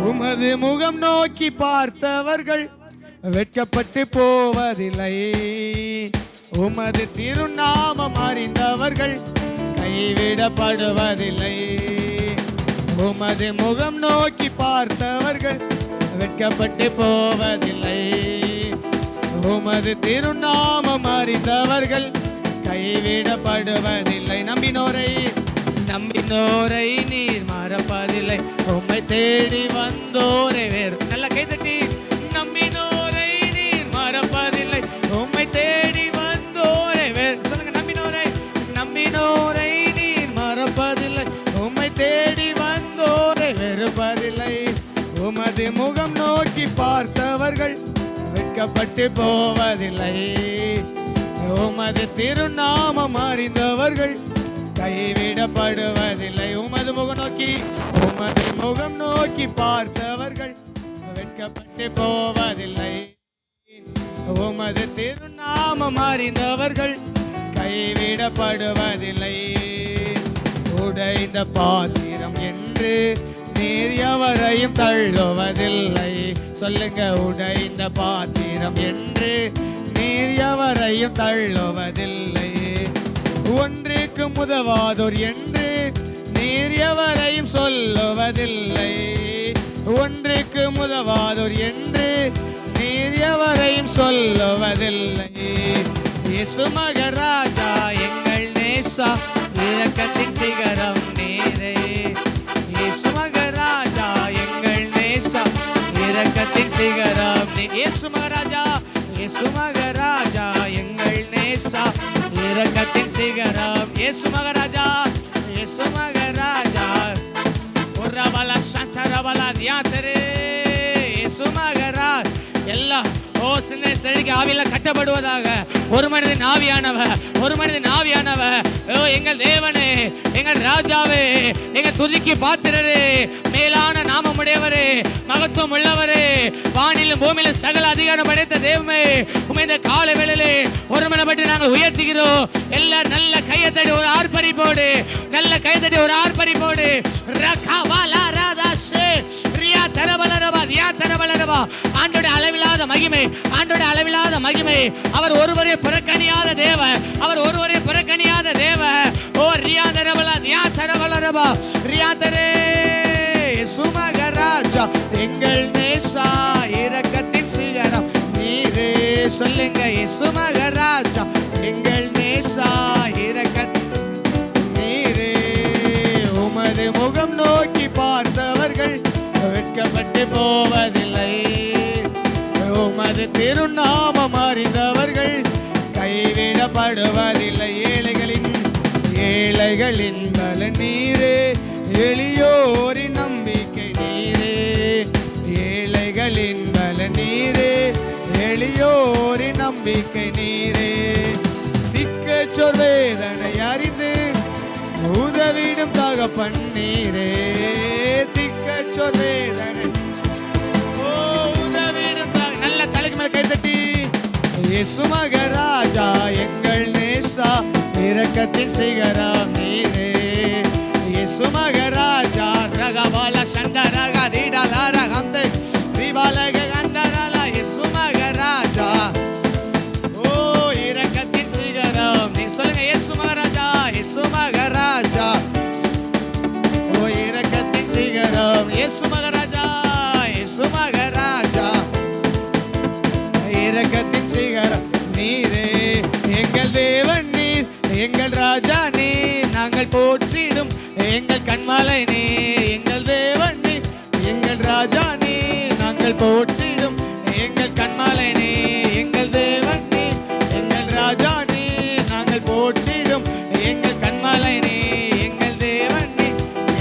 உமது முகம் நோக்கி பார்த்தவர்கள் வெட்கப்பட்டு போவதில்லை, உமது திருநாமம் அறிந்தவர்கள் கைவிடப்படுவதில்லை. உமது முகம் நோக்கி பார்த்தவர்கள் வெட்கப்பட்டு போவதில்லை, உமது திருநாமம் அறிந்தவர்கள் கைவிடப்படுவதில்லை. நம்பினோரை நீர் மறப்பதில்லை, உம்மை தேடி வந்தோரை வேறு. நல்ல கைதட்டி. நம்பினோரை நீர் மறப்பதில்லை, உம்மை தேடி வந்தோரை வேறு. சொல்லுங்க, நம்பினோரை நீர் மறப்பதில்லை, உம்மை தேடி வந்தோரை வெறுப்பதில்லை. உமது முகம் நோக்கி பார்த்தவர்கள் வெட்கப்பட்டு போவதில்லை, உமது திருநாமம் அறிந்தவர்கள் கைவிடப்படுவதில்லை. உமது முகம் நோக்கி பார்த்தவர்கள் வெட்கப்பட்டு போவதில்லை, உமது திருநாமம் அறிந்தவர்கள் கைவிடப்படுவதில்லை. உடைந்த பாத்திரம் என்று நீர் எவரையும் தள்ளுவதில்லை. சொல்லுங்க, உடைந்த பாத்திரம் என்று நீர் எவரையும் தள்ளுவதில்லை. ஒன்றுக்கு உதவாதோர் என்று நீர் எவரையும் சொல்லுவதில்லை, ஒன்றுக்கு உதவாதோர் என்று நீர் எவரையும் சொல்லுவதில்லை. இயேசு மகராஜா எங்கள் நேசா, இரக்கத்தின் சிகரம் நீரே. இயேசு மகராஜா எங்கள் நேசா, இரக்கத்தின் சிகரம் நீ. இயேசு மகராஜா, இயேசு மகராஜா எங்கள் நேசா, இரக்கத்தின் சிகரம். இயேசு மகராஜா, இயேசு மகராஜா. ஒரபல சந்தரபல தியாதரே. இயேசு மகராஜ் எல்லா சிந்தை செழிக்க ஆவியில கட்டப்படுவதாக. ஒரு மனிதன் ஆவியானவர், ஒரு மனிதன் ஆவியானவர். எங்கள் தேவனே, எங்கள் ராஜாவே, எங்கள் துதிக்கு பாத்திரரே, மேலான நாமமுடையவரே, மகத்துவம் உள்ளவரே, வானிலும் பூமியிலும் சகல அதிகாரம் படைத்த தேவமே, உமைந்த கால வேளையிலே ஒருமனப்பட்டு நாங்கள் உயர்த்துகிறோம். எல்லாரும் நல்ல கையத்தடி ஒரு ஆர்ப்பரிப்போடு, நல்ல கையத்தடி ஒரு ஆர்ப்பரிப்போடு. ரகவாலா ராதாஷே ரியா தரபலரபா தியா தரபலரபா. ஆண்டோட அளவில்லாத மகிமை, ஆண்டோட அளவில்லாத மகிமை. அவர் ஒருவரே புறக்கணியாத தேவன், அவர் ஒருவரே புறக்கணியாத தேவன். ஓ ரியாதரபல தியாதரபலரபா ரியாதரே. சுமகராஜா எங்கள் நேசா, இரக்கத்தின் சிகரம் நீரே. சொல்லுங்க, சுமகராஜா எங்கள் நேசா, இரக்கத்தின் நீரே. உமது முகம் நோக்கி பார்த்தவர்கள் வெட்கப்பட்டு போவதில்லை, உமது திருநாமம் அறிந்தவர்கள் கைவிடப்படுவதில்லை. ஏழைகளின் பலன் நீரே, எளியோரின் நம்பிக்கை நீரே. ஏழைகளின் பலன் நீரே, எளியோரின் நம்பிக்கை நீரே. திக்கச்சொர் வேதனை அறிந்து உதவிடும் தகப்பன் நீரே. திக்கச்சொர் வேதனை உதவிடும். நல்ல தலைக்கு மேல கை தட்டி. இயேசு மகராஜா எங்கள் நேசா, இரக்கத்தின் சிகரம் நீரே. இயேசு மகராஜா ரகபால சந்தரக தீடல ரகந்தே திபாலக கந்தரல. இயேசு மகராஜா ஓ இரக்கத்தின் சிகரம் நீ. சொல்லுங்க, இயேசு மகராஜா, இயேசு மகராஜா ஓ இரக்கத்தின் சிகரம். இயேசு மகராஜா, இயேசு மகராஜா இரக்கத்தின் சிகரம் நீரே. எங்கள் தேவன் நீர், எங்கள் ராஜா நீர், நாங்கள் போற்றிடும் எங்கள் கண்மலை நீர். எங்கள் தேவன் நீர், ராஜா நீ, நாங்கள் போற்றிடும் எங்கள் கண்மாலை நீ, எங்கள் தேவன் நீ, எங்கள் ராஜா நீ, நாங்கள் போற்றிடும் எங்கள் கண்மாலை நீ, எங்கள் தேவன் நீ,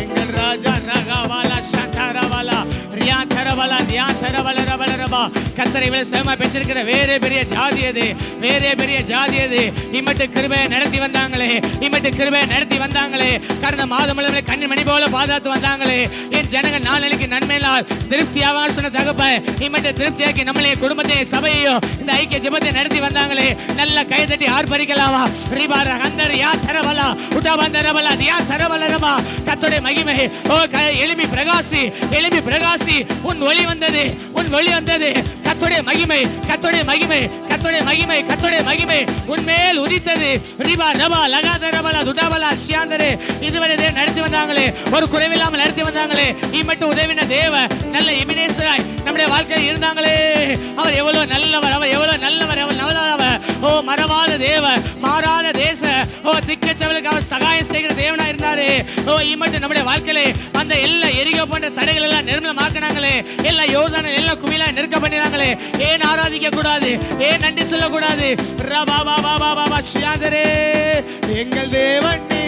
எங்கள் ராஜா. ரகவாலா சந்தரவாலா ரியாந்தரவாலா தியாந்தரவலரவலரபா. கர்த்தரை விட சேமா பெற்றிருக்கிற வேறே பெரிய ஜாதி அது, வேறே பெரிய ஜாதி அது. இம்மட்டு கிருபையை நடத்தி வந்தாங்களே, இம்மட்டு கிருபையை நடத்தி வந்தாங்களே, கடந்த மாதம் முழுவதும் கண்ணி மணி போல பாதுகாத்து வந்தாங்களே. என் ஜனங்கள் நாளைக்கு நன்மையினால் திருப்தியாக சொன்ன தகப்ப இம்மட்டு திருப்தியாக்கி நம்மளே குடும்பத்தை சபையோ இந்த ஐக்கிய ஜெபத்தை நடத்தி வந்தாங்களே. நல்ல கை தட்டி ஆர்ப்பரிக்கலாமா? ரிபார ஹந்தர் யா தரவலா உடாபந்தரவலா தியா தரவலரமா. கர்த்தருடைய மகிமை ஓ எளிமை பிரகாசி, எளிமை பிரகாசி. உன் ஒளி வந்தது, உன் ஒளி வந்தது. கர்த்தருடைய மகிமை, கர்த்தருடைய மகிமை, கர்த்தருடைய மகிமை, கர்த்தருடைய மகிமை உன்மேல் உதித்தது. ரிபா ரபா லகாதரவலா துடாவலா சியாந்தரே. இதுவரை நடத்தி வந்தாங்களே, ஒரு குறைவில்லாமல் நடத்தி வந்தாங்களே. மட்டும் உதவின தேவ நல்ல எபினேசராய் நம்முடைய வாழ்க்கையில் இருந்தாங்களே. அவர் எவ்வளவு நல்லவர், அவர் எவ்வளவு நல்லவர், எவ்வளவு நல்லவர். ஓ மறவாத தேவ, மாறாத தேச, ஓ திக்கச்சவர்களுக்கு அவர் சகாயம் செய்கிற தேவனா இருந்தாரு. ஓ இம்மட்டு நம்முடைய வாழ்க்கையிலே அந்த எல்லா எரிக போன்ற தடைகள் எல்லாம் நிர்மலமாக்கினாங்களே. எல்லா யோசனை எல்லாம் குமிழா நெருக்க பண்ணினாங்களே. ஏன் ஆராதிக்க கூடாது, ஏன் நன்றி சொல்லக்கூடாது? எங்கள் தேவன் நீ,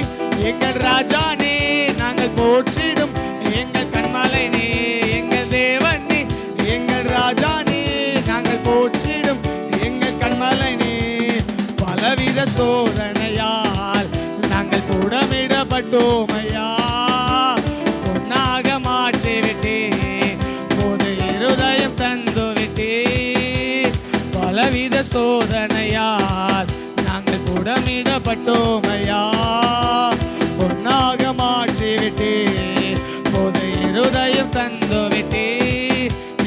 எங்கள் ராஜா நீ, நாங்கள் போற்றிடும் எங்கள் கண்மாலை நீ, எங்கள் தேவன் நீ, எங்கள் ராஜா நீ, நாங்கள் போற்றிடும் எங்கள் கண்மாலை நீ. பலவித சோதனையால் நாங்கள் புடமிடப்பட்டோமையா, பொன்னாக மாற்றி விட்டே, போது இருதயம் தந்து விட்டே. பலவித சோதனையால் நாங்கள் புடமிடப்பட்டோமையா, பொன்னாக மாற்றி விட்டே, போது இருதயம் தந்து விட்டே.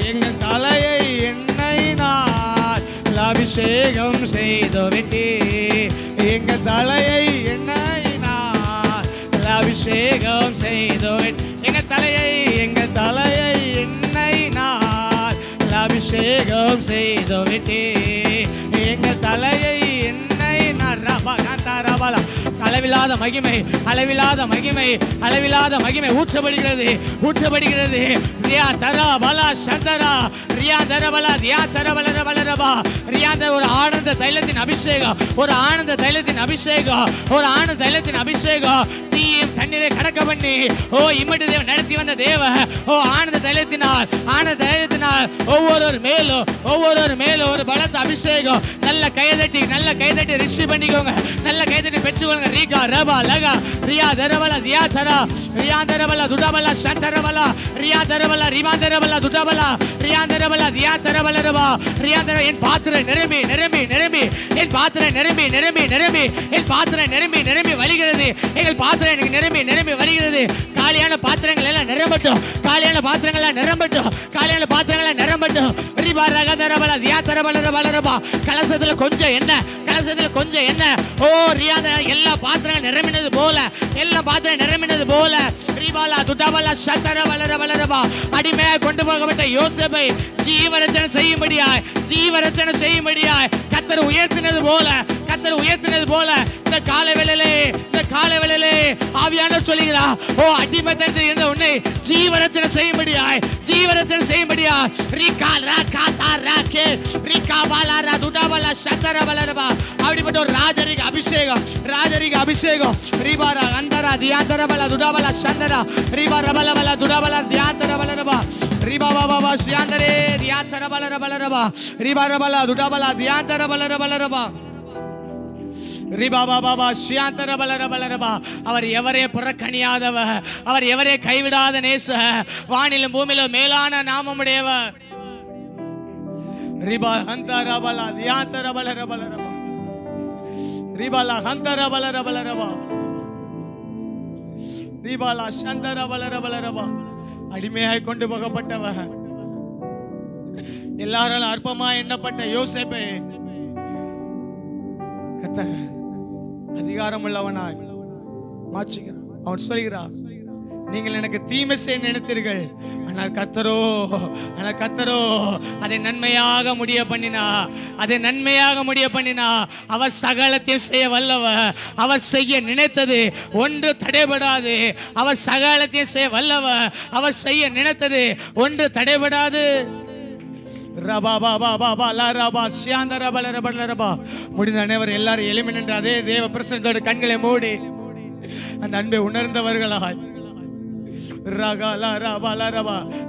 எங்கள் தலையை எண்ணெயினால் அபிஷேகம் செய்து விட்டே, எங்கள் தலையை எண்ணெயினால் அபிஷேகம் செய்து விட்டே. எங்கள் தலையை, எங்கள் தலையை எண்ணெயினால் அபிஷேகம் செய்து விட்டே, எங்கள் தலையை எண்ணெயினால் ரபா அளவில்லாத மகிமை, அளவில்லாத மகிமை, அளவில்லாத மகிமை ஊற்றப்படுகிறது, ஊற்றப்படுகிறது. ரியா தரா பலா சந்தரா ரியா தரபலா தியா தரபலர பலரபா. ரியாந்த ஒரு ஆனந்த தைலத்தின் அபிஷேகம், ஒரு ஆனந்த தைலத்தின் அபிஷேகம், ஒரு ஆனந்த தைலத்தின் அபிஷேகம். தீயும் தண்ணீரை கடக்க பண்ணி ஓ இம்மட்டு தேவன் நடத்தி வந்த தேவ ஓ ஆனந்த தைலத்தினால், ஆனந்த தைலத்தினால் ஒவ்வொரு மேலும், ஒவ்வொரு மேலும் ஒரு பலத்த அபிஷேகம். நல்ல கைதட்டி, நல்ல கைதட்டி ரிஷி பண்ணிக்கோங்க, நல்ல கைதட்டி பெற்றுக்கோங்க. ரீகா ரபா லகா ரியா தரபலா தியா தரா ரியா தரபலா துடாபலா சந்தரபலா ரியா தரபலா ரிமா தரபலா துடாபலா ரியா தரபலா தியா தரபலா ரபா ரியா தர. என் பாத்திரம் நிரம்பி நிரம்பி நிரம்பி, என் பாத்திரம் நிரம்பி நிரம்பி நிரம்பி, என் பாத்திரம் நிரம்பி நிரம்பி வழிகிறது. எங்கள் பாத்திரம் எனக்கு நிரம்பி நிரம்பி வருகிறது. காலியான பாத்திரங்கள் எல்லாம் நிரம்பட்டும், காலியான பாத்திரங்கள் எல்லாம் நிரம்பட்டும், காலியான பாத்திரங்கள் எல்லாம் நிரம்பட்டும். ரிபா ரகா தரபலா தியா தரபலா பலரபா. கலசத்துல கொஞ்சம் என்ன, கலசத்துல கொஞ்சம் என்ன. ஓ ரியாத எல்லா பாத்திரங்கள் நிரம்பினது போல, எல்லா பாத்திரம் நிரம்பினது போல. ரிபாலா துடாபலா சத்தர வளர வளரபா. அடிமையாக கொண்டு போகப்பட்ட யோசேப்பை ஜீவரட்சணை செய்யும்படியாய், ஜீவரட்சணை செய்யும்படியாய் கர்த்தர் உயர்த்தினது போல, கர்த்தர் உயர்த்தினது போல இந்த காலவேளையிலே, இந்த காலவேளையிலே ஆவியானவர் சொல்லுகிறா, ஓ அடிமைத்தனத்தில் இருந்த உன்னை ஜீவரட்சணை செய்யும்படியாய், ஜீவரட்சணை செய்யும்படியாய். ரிகா ரகா தரகே ரிகா பாலா ரா துடாபலா சத்தர வளரபா. அப்படிப்பட்ட ஒரு ராஜரிக அபிஷேகம், ராஜரிக அபிஷேகம். ரிபாரா அந்தரா தியாந்தரபலா துடாபலா சந்தரா ரிபா ரபலபலா துடாபலா தியாந்தரபலரபா. ரிபா பாபா சியாந்தரே தியாந்தரபலரபலரபா ரிபா ரபலா துடாபலா தியாந்தரபலரபலரபா ரிபா பாபா சியாந்தரபலரபலரபா. அவர் எவரே புறக்கணியாதவர், அவர் எவரே கைவிடாத நேச, வானிலும் பூமியிலும் மேலான நாமமுடையவர். ரிபா ஹந்தரபலா தியாந்தரபலரபலரபா ரிபாலா ஹந்தரபலரபலரபா ரிபாலா சந்தரபலரபலரபா. அடிமையாய் கொண்டு போகப்பட்டவர், எல்லாராலும் அற்பமாய் எண்ணப்பட்ட யோசேப்பை அதிகாரம் உள்ளவனாய் மாற்றுகிறார். அவன் சொல்கிறார், நீங்கள் எனக்கு தீமை செய்ய நினைத்தீர்கள், ஆனால் கர்த்தரோ அதை நன்மையாக முடிய பண்ணினா. அவர் சகலத்தையும் செய்ய வல்லவர். அவர் செய்ய நினைத்தது ஒன்று தடைபடாது. அவர் சகலத்தையும் செய்ய வல்லவர். அவர் செய்ய நினைத்தது ஒன்று தடைபடாது. முடிந்த அனைவர் எல்லாரும் எளிமை நின்று அதே தேவ பிரசன்னத்தோடு கண்களை மூடி அந்த அன்பை உணர்ந்தவர்களாய்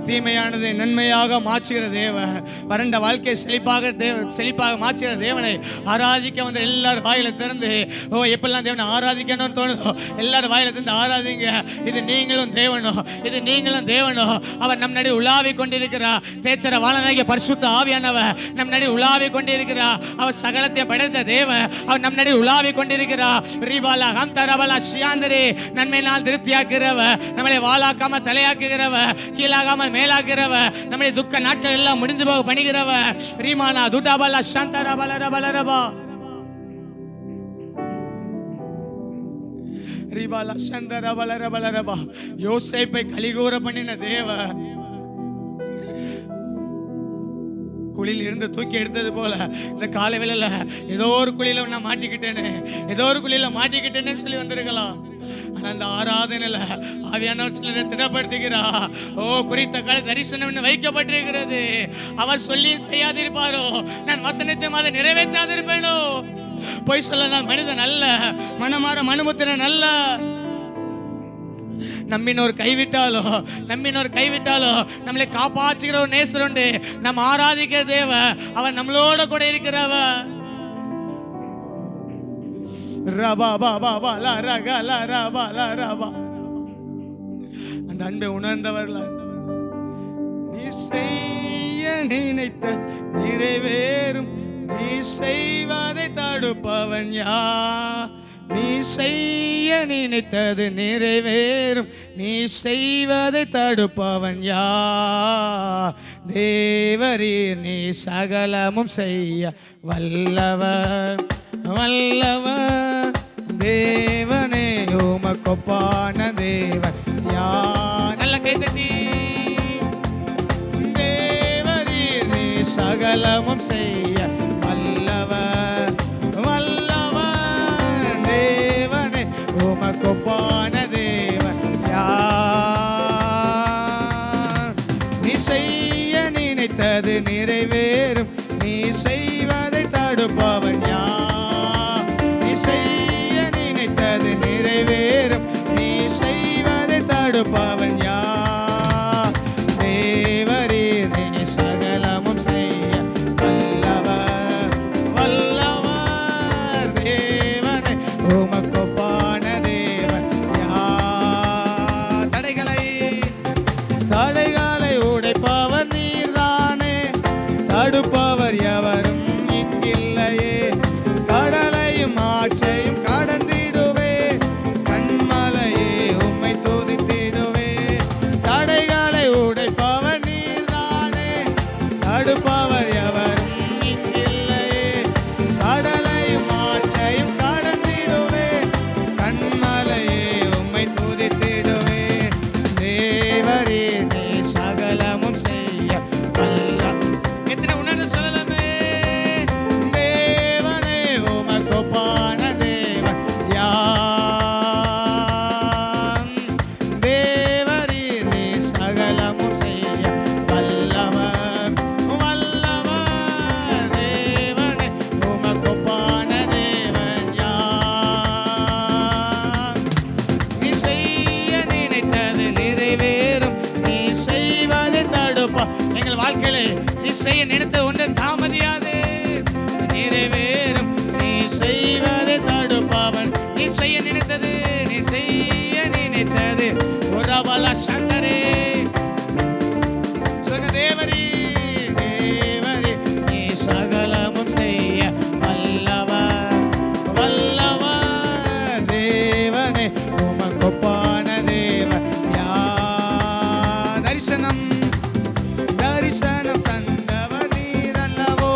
தீமையானதை நன்மையாக மாற்றுகிற தேவன், வறண்ட வாழ்க்கையை செழிப்பாக மாற்றுகிற தேவனை ஆராதிக்க வந்து எல்லாரும் வாயில திறந்து எப்பெல்லாம் தேவனை ஆராதிக்கணும்னு தோணுதோ எல்லாரும் வாயில திறந்து ஆராதிங்க. இது நீங்களும் தேவனோ. அவர் நம் நடி உலாவி கொண்டிருக்கிறார். தேச்சர வாழனாகிய பரிசுத்த ஆவியானவர் நம் நடி உலாவி கொண்டிருக்கிறார். அவர் சகலத்தை படைத்த தேவன். அவர் நம் நடி உலாவி கொண்டிருக்கிறார். ரீபாலா ஹம்தரபலா ஷியாந்தரே நன்மையினால் திருப்தியாக்குகிறவர், நம்மளை வாழாக்காம தலையாக்குகிறவர், கீழாகாமல் மேலாக்குகிறவர், நம்முடைய துக்க நாட்கள் எல்லாம் முடிந்து போக பணிகிறவர். ரீமானா துடாபலா சந்தரபலரபலரபா ரீபாலா சந்தரபலரபலரபா யோசேப்பை கலிகூற பண்ணின தேவன், குழியில் இருந்து தூக்கி எடுத்தது போல இந்த காலை வேளையில ஏதோ ஒரு குழியில நான் மாட்டிக்கிட்டேன்னு சொல்லி வந்திருக்கலாம். ஆனா அந்த ஆராதனையில ஆவியானவர் சிலரை திடப்படுத்துகிறா. குறித்த கால தரிசனம் வைக்கப்பட்டிருக்கிறது. அவர் சொல்லி செய்யாதிருப்பாரோ, நான் வசனத்தை அதை நிறைவேற்றாதிருப்பேனோ. பொய் சொல்ல நான் மனிதன் அல்ல, மனமாற மனுமுத்திரன் அல்ல. நம்பினோர் கைவிட்டாலோ நம்மளை காப்பாற்றுகிற ஒரு நேசர் உண்டு. நம்ம ஆராதிக்கிற தேவ, அவர் நம்மளோட கூட இருக்கிறவ. அந்த அன்பை உணர்ந்தவர்கள் நீ செய்ய நினைத்த நிறைவேறும், நீ செய்வதை தடுப்பவன் யார்? நீ செய்ய நினைத்தது நிறைவேறும், நீ செய்வதை தடுப்பவன் யார்? தேவரீர் நீ சகலமும் செய்ய வல்லவர் தேவனே, உமக்கொப்பான தேவன் யார்? நல்ல கைதட்டி. தேவரீர் நீ சகலமும் செய்ய வல்லவர் தேவனே, உமக்கொப்பான தேவன் யார்? நீ செய்ய நினைத்தது நிறைவேறும், நீ செய்வதை தடுப்பவன் யார்? நீ செய்ய நினைத்தது நிறைவேறும், நீ செய்வதை தடுப்பவன் யார்? தேவரீர் நீ சகலமும் செய்ய வல்லவர் தேவனே, உமக்கொப்பான தேவன் யார்? தடைகளை உடைப்பவர் நீர்தானே, தடுப்பவர் எவரும் இங்கில்லையே. கடலையும் ஆற்றையும் கடந்திடுவே, கண்மலையே உம்மை துதித்திடுவே. தடைகளை உடைப்பவர் நீர்தானே, தடுப்பவர் எவரும் இங்கில்லையே. கடலையும் ஆற்றையும் கடந்திடுவே, கண்மலையே உம்மை துதித்திடுவே. தேவரே நீ சகலமும் செய்ய வல்ல. எத்தனை உணர்ந்து சொல்லலாமே. தேவனே உமக்கொப்பான தேவன் யார்? தேவரீர் நீ சகலமும் செய்ய வல்லவர் தேவனே, உமக்கொப்பான தேவன் யார்? நீ செய்ய நினைத்தது நிறைவேறும், நீ செய்வதை தடுப்பா. எங்கள் வாழ்க்கையிலே நீ செய்ய நினைத்தது ஒன்று தாமதியாது, நிறைவேறும். நீ செய்வதை தடுப்பவன், நீ செய்ய நினைத்தது ஒரு பல சந்தரே சொல்லுங்க. தேவரே நீ சகலமும் செய்ய வல்லவர் தேவனே, உமக்கொப்பான தேவன் யார்? தரிசனம் தந்தவர் நீரல்லவோ,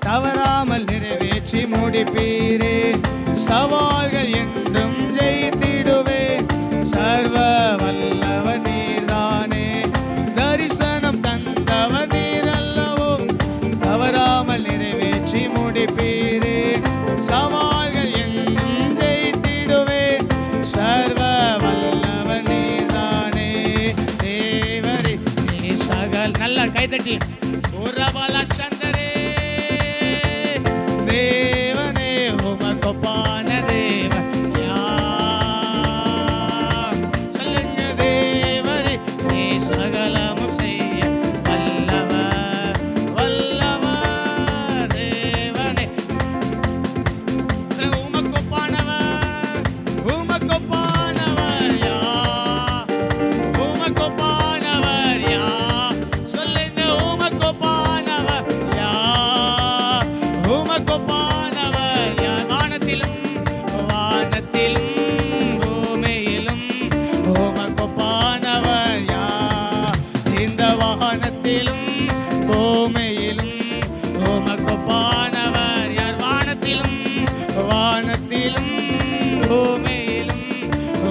தவறாமல் நிறைவேற்றி முடிப்பீரே. சவால்கள் என்றும் ஜெயித்திடுவே, சர்வ வல்லவர் உரபல சந்தரே தேவனே உமக்கொப்பான தேவன் யார்? சொல்லுங்க தேவரே நீ சகலமும் செய்ய வல்லவர் வல்லவர் தேவனே உமக்கொப்பானவர் உமக்கொப்பானவர் யார்? உமக்கொப்பானவர் யார்? சொல்லுங்க உமக்கொப்பானவர் யார்? உமக்கொப்பானவர் யார்? வானத்திலும் வானத்திலும் பூமியிலும் உமக்கொப்பானவர் யார்? இந்த வானத்திலும் பூமியிலும் உமக்கொப்பானவர் யார்? வானத்திலும் வானத்திலும் பூமியிலும்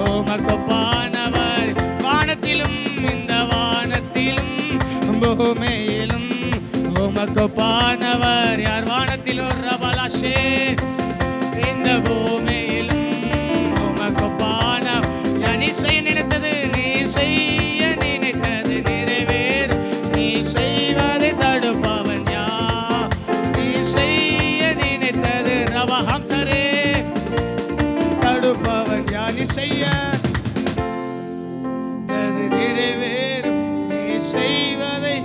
உமக்கொப்பானவர் வானத்திலும் இந்த வானத்திலும் பூமியிலும் உமக்கொப்பானவர் யார்? வானத்திலும் ரபலாஷே இந்த பூமியிலும் உமக்கொப்பானவர் யார்? நீ செய்ய நினைத்தது நீ செய்ய நினைத்தது நிறைவேறும். நீ செய்வதை தடுப்பவன் யார்? நீ செய்ய நினைத்தது ரவஹம் தரே தடுப்பவன் யார்? நீ செய்ய அது நிறைவேறும். நீ செய்வதை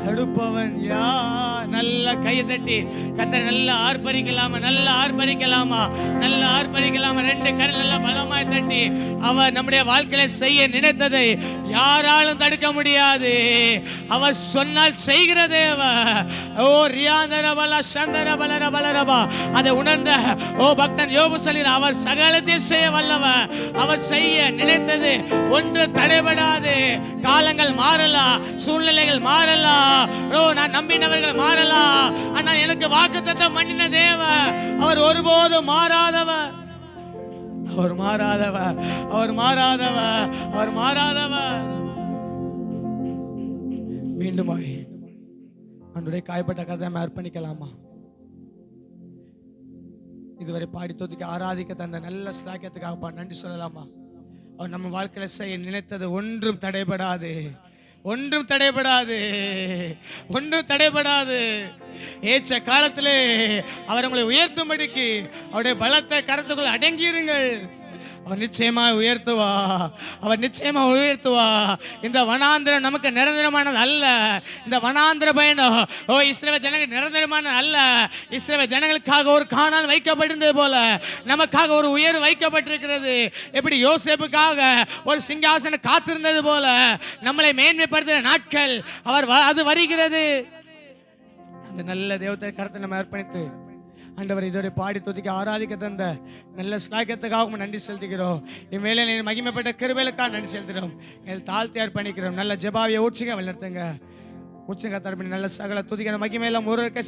தடுப்பவன் யார்? நல்ல கையை தட்டி கர்த்தரை நல்லா ஆர்ப்பரிக்கலாமா? நல்லா ஆர்ப்பரிக்கலாமா? நல்லா ஆர்ப்பரிக்கலாமா? ரெண்டு கரல் நல்லா பலமாய் தட்டி அவர் நம்முடைய வாழ்க்கையில செய்ய நினைத்ததை யாராலும் தடுக்க முடியாது. அவர் சொன்னால் செய்கிற தேவ. ஓ ரியாந்தரபல சந்தரபலர பலரபா அதை உணர்ந்த ஓ பக்தன் யோபு சொல்கிறார், அவர் சகலத்தையும் செய்ய வல்லவர். அவர் செய்ய நினைத்தது ஒன்று தடைபடாது. காலங்கள் மாறலாம், சூழ்நிலைகள் மாறலாம், ஓ நான் நம்பினவர்கள் மாறலாம், ஆனா எனக்கு வாக்குத்தத்தம் பண்ணின தேவ அவர் ஒருபோதும் மாறாதவர். அவர் மாறாதவர், அவர் மாறாதவர், அவர் மாறாதவர். மீண்டுமாய் அன்றைய காயப்பட்ட கதை நம்ம அர்ப்பணிக்கலாமா? இதுவரை பாடி தொதுக்கி ஆராதிக்க தந்த நல்ல ஸ்லாக்கியத்துக்காக நன்றி சொல்லலாமா? அவர் நம்ம வாழ்க்கையில செய்ய நினைத்தது ஒன்றும் தடைபடாது, ஒன்றும் தடைபடாது, ஒன்றும் தடைபடாது. ஏற்ற காலத்திலே அவர் உங்களை உயர்த்தும்படிக்கு அவருடைய பலத்தை கருத்துக்குள் அடங்கியிருங்கள். அவர் நிச்சயமா உயர்த்துவா, அவர் நிச்சயமா உயர்த்துவா. இந்த வனாந்திரம் நமக்கு நிரந்தரமானது அல்ல. இந்த வனாந்திர பயணம் ஓ இஸ்ரவேல் ஜனங்கள் நிரந்தரமானது அல்ல. இஸ்ரவேல் ஜனங்களுக்காக ஒரு காணால் வைக்கப்பட்டிருந்தது போல நமக்காக ஒரு உயர்வு வைக்கப்பட்டிருக்கிறது. எப்படி யோசேப்புக்காக ஒரு சிங்காசனம் காத்திருந்தது போல நம்மளை மேன்மைப்படுத்துகிற நாட்கள் அது வருகிறது. அந்த நல்ல தேவத்தை கருத்தை நம்ம அர்ப்பணித்து ஆண்டவர் இதுவரை பாடி துதிக்க ஆராதிக்க தந்த நல்ல ஸ்லாக்கியத்துக்காகவும் நன்றி செலுத்துகிறோம். இவ்வேளையில் மகிமைப்பட்ட கிருபைகளுக்காக நன்றி செலுத்துகிறோம். தாழ்த்தி அர்ப்பணிக்கிறோம். நல்ல ஜெபாவியை ஊற்றுங்க வழிநடத்துங்க. உச்சங்க தரப்பின் நல்ல சகல துதிக்கிற மகிமையெல்லாம் ஒருவருக்கே